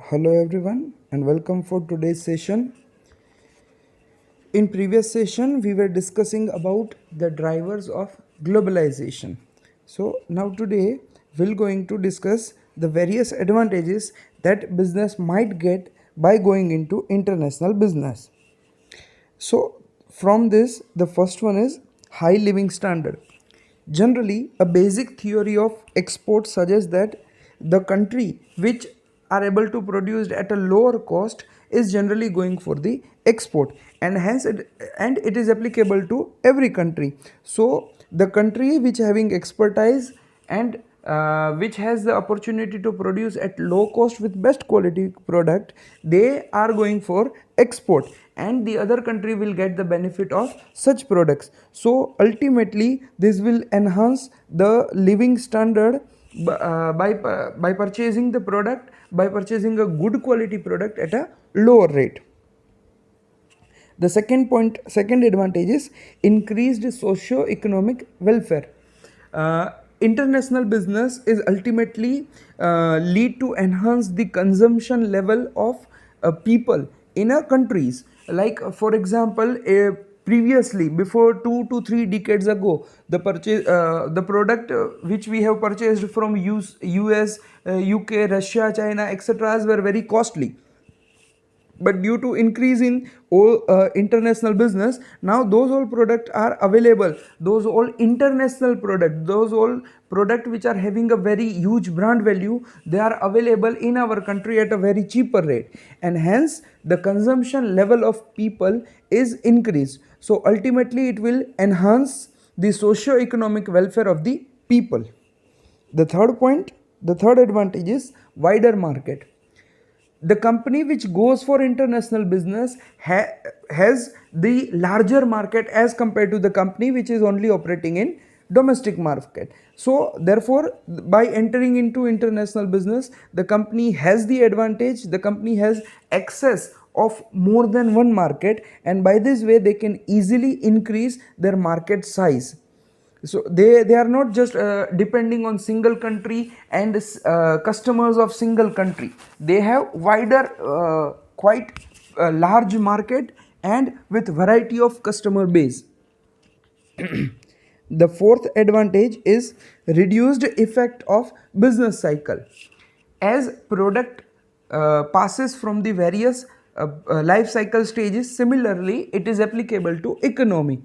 Hello everyone and welcome for today's session. In previous session we were discussing about the drivers of globalization. So now today we're going to discuss the various advantages that business might get by going into international business. So from this the first one is high living standard. Generally, a basic theory of export suggests that the country which are able to produce at a lower cost is generally going for the export, and it is applicable to every country. So the country which having expertise and which has the opportunity to produce at low cost with best quality product, they are going for export, and the other country will get the benefit of such products. So ultimately this will enhance the living standard by purchasing the product, by purchasing a good quality product at a lower rate. The second advantage is increased socio-economic welfare. International business is ultimately lead to enhance the consumption level of people in a countries. Like for example, previously before 2 to 3 decades ago, the product which we have purchased from US, UK, Russia, China, etc. were very costly, but due to increase in all international business, now those all product are available, those all international product, those all product which are having a very huge brand value, they are available in our country at a very cheaper rate, and hence the consumption level of people is increased. So ultimately it will enhance the socio-economic welfare of the people. The third advantage is wider market. The company which goes for international business has the larger market as compared to the company which is only operating in domestic market. So therefore, by entering into international business, the company has the advantage, the company has access of more than one market, and by this way they can easily increase their market size. So they are not just depending on single country and customers of single country. They have wider, quite large market, and with variety of customer base. The fourth advantage is reduced effect of business cycle. As product passes from the various life cycle stages, similarly it is applicable to economy.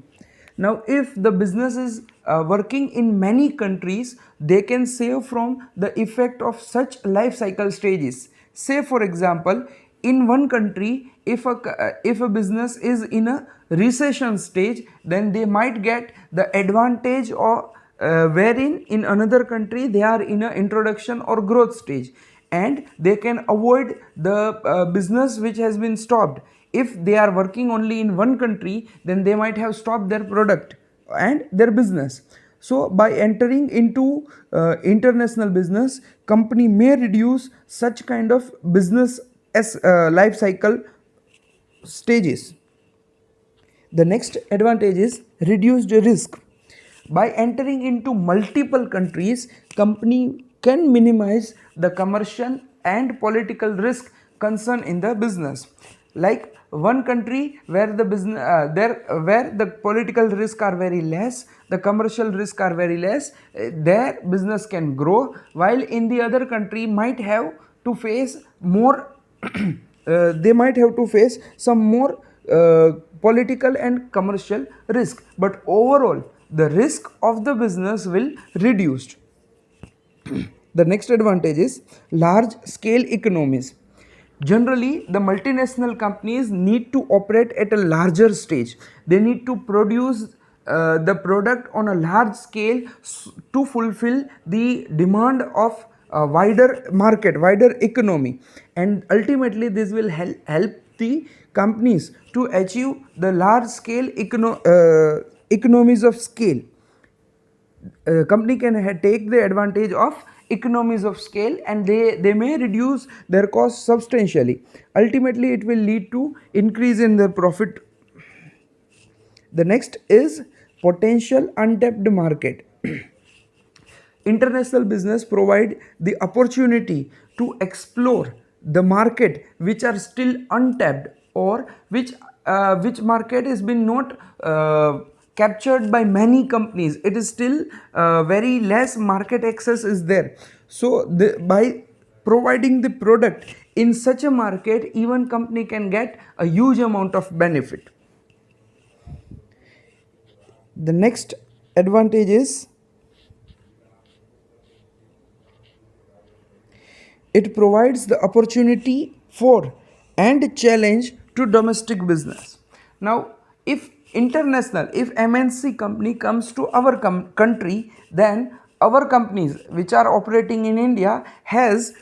Now if the business is working in many countries, they can save from the effect of such life cycle stages. Say for example, in one country, if a business is in a recession stage, then they might get the advantage of wherein in another country they are in a introduction or growth stage, and they can avoid the business which has been stopped. If they are working only in one country, then they might have stopped their product and their business. So by entering into international business, company may reduce such kind of business as life cycle stages. The next advantage is reduced risk. By entering into multiple countries, company can minimize the commercial and political risk concern in the business. Like one country where the business where the political risk are very less, the commercial risk are very less, their business can grow, while in the other country might have to face more they might have to face some more political and commercial risk, but overall the risk of the business will reduced. The next advantage is large scale economies. Generally, the multinational companies need to operate at a larger stage. They need to produce the product on a large scale to fulfill the demand of a wider market, wider economy, and ultimately this will help the companies to achieve the large scale economies of scale. Company can take the advantage of economies of scale, and they may reduce their costs substantially. Ultimately it will lead to increase in their profit. The next is potential untapped market. International business provide the opportunity to explore the market which are still untapped, or which market has been not captured by many companies. It is still very less market access is there. So by providing the product in such a market, even company can get a huge amount of benefit. The next advantage is it provides the opportunity for and challenge to domestic business. Now, if MNC company comes to our country, then our companies which are operating in India has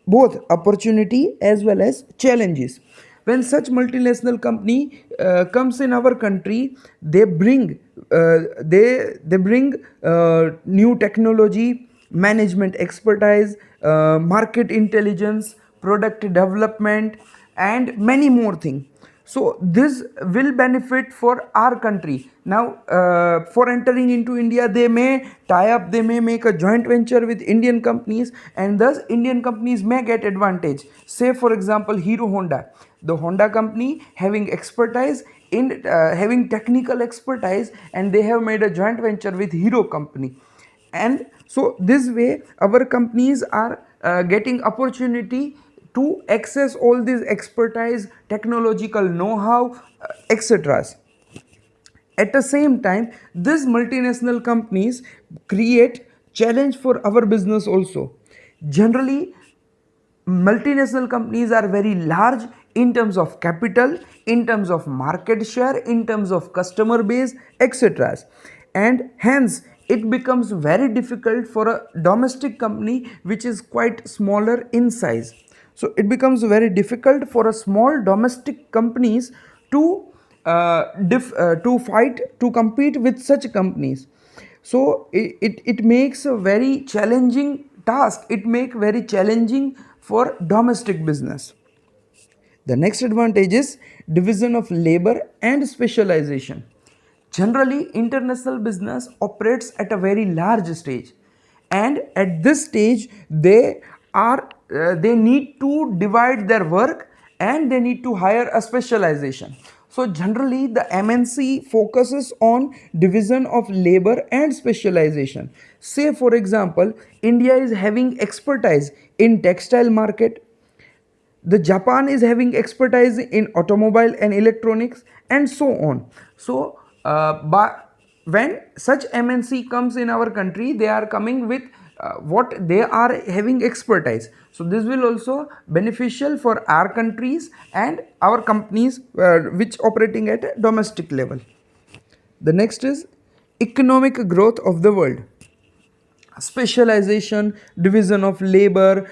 both opportunity as well as challenges. When such multinational company comes in our country, they bring new technology, management expertise, market intelligence, product development, and many more things. So this will benefit for our country. Now, for entering into India, they may tie up, they may make a joint venture with Indian companies, and thus Indian companies may get advantage. Say for example, Hero Honda, the Honda company having expertise in having technical expertise, and they have made a joint venture with Hero company. And so this way our companies are getting opportunity to access all these expertise, technological know-how, etc. At the same time, these multinational companies create challenge for our business also. Generally, multinational companies are very large in terms of capital, in terms of market share, in terms of customer base, etc. And hence it becomes very difficult for a domestic company which is quite smaller in size. So it becomes very difficult for a small domestic companies to to fight, to compete with such companies. So it makes a very challenging task, it make very challenging for domestic business. The next advantage is division of labor and specialization. Generally, international business operates at a very large stage, and at this stage they need to divide their work, and they need to hire a specialization. So generally the MNC focuses on division of labor and specialization. Say for example, India is having expertise in textile market, the Japan is having expertise in automobile and electronics, and so on. So when such MNC comes in our country, they are coming with what they are having expertise. So this will also beneficial for our countries and our companies which operating at a domestic level. The next is economic growth of the world. Specialization, division of labor,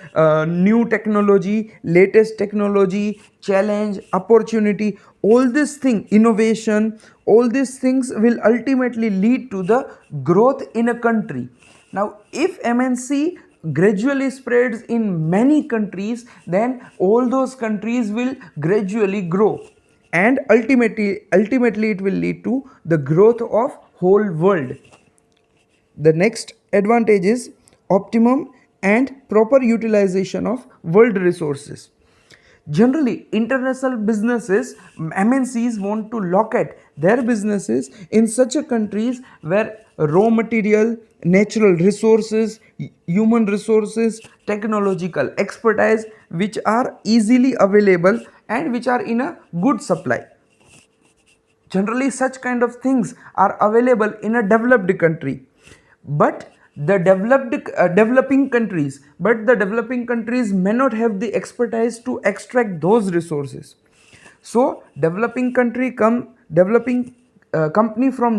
new technology, latest technology, challenge, opportunity, all these things, innovation, all these things will ultimately lead to the growth in a country. Now if MNC gradually spreads in many countries, then all those countries will gradually grow, and ultimately it will lead to the growth of whole world. The next advantage is optimum and proper utilization of world resources. Generally, international businesses, MNCs want to locate their businesses in such a countries where raw material, natural resources, human resources, technological expertise which are easily available and which are in a good supply. Generally such kind of things are available in a developed country, but the developing countries may not have the expertise to extract those resources. So developing company from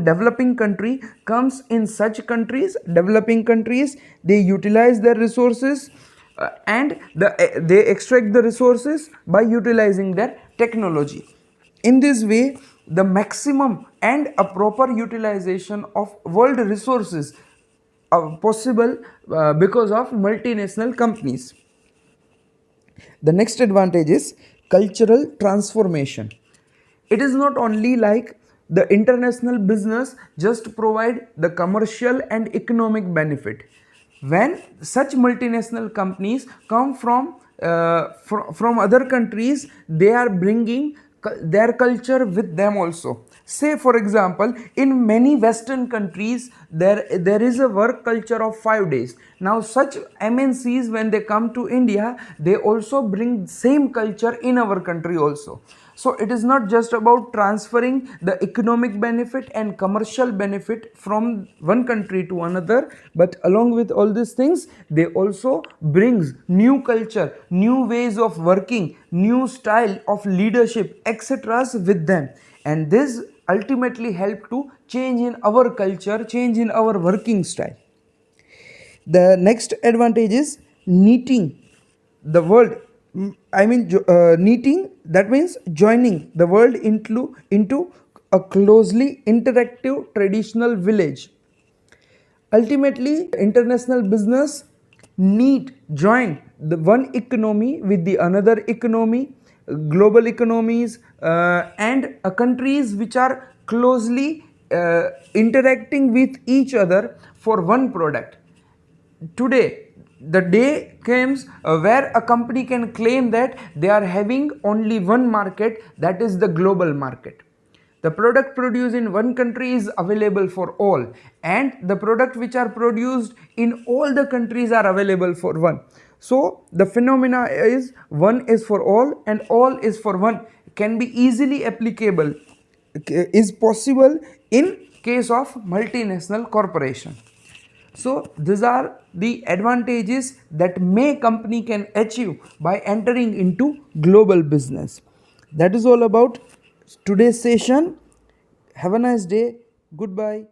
developing country comes in such countries, developing countries, they utilize their resources, and they extract the resources by utilizing their technology. In this way, the maximum and a proper utilization of world resources are possible because of multinational companies. The next advantage is cultural transformation. It is not only like the international business just provide the commercial and economic benefit. When such multinational companies come from from other countries, they are bringing their culture with them also. Say for example, in many western countries there is a work culture of 5 days. Now such MNCs, when they come to India, they also bring same culture in our country also. So it is not just about transferring the economic benefit and commercial benefit from one country to another, but along with all these things, they also brings new culture, new ways of working, new style of leadership, etc. with them. And this ultimately help to change in our culture, change in our working style. The next advantage is knitting the world. Knitting, that means joining the world into a closely interactive traditional village. Ultimately, international business need join the one economy with the another economy, global economies, and countries which are closely interacting with each other for one product. Today the day comes where a company can claim that they are having only one market, that is the global market. The product produced in one country is available for all, and the product which are produced in all the countries are available for one. So the phenomena is one is for all and all is for one, can be easily applicable, is possible in case of multinational corporation. So these are the advantages that may company can achieve by entering into global business. That is all about today's session. Have a nice day. Goodbye.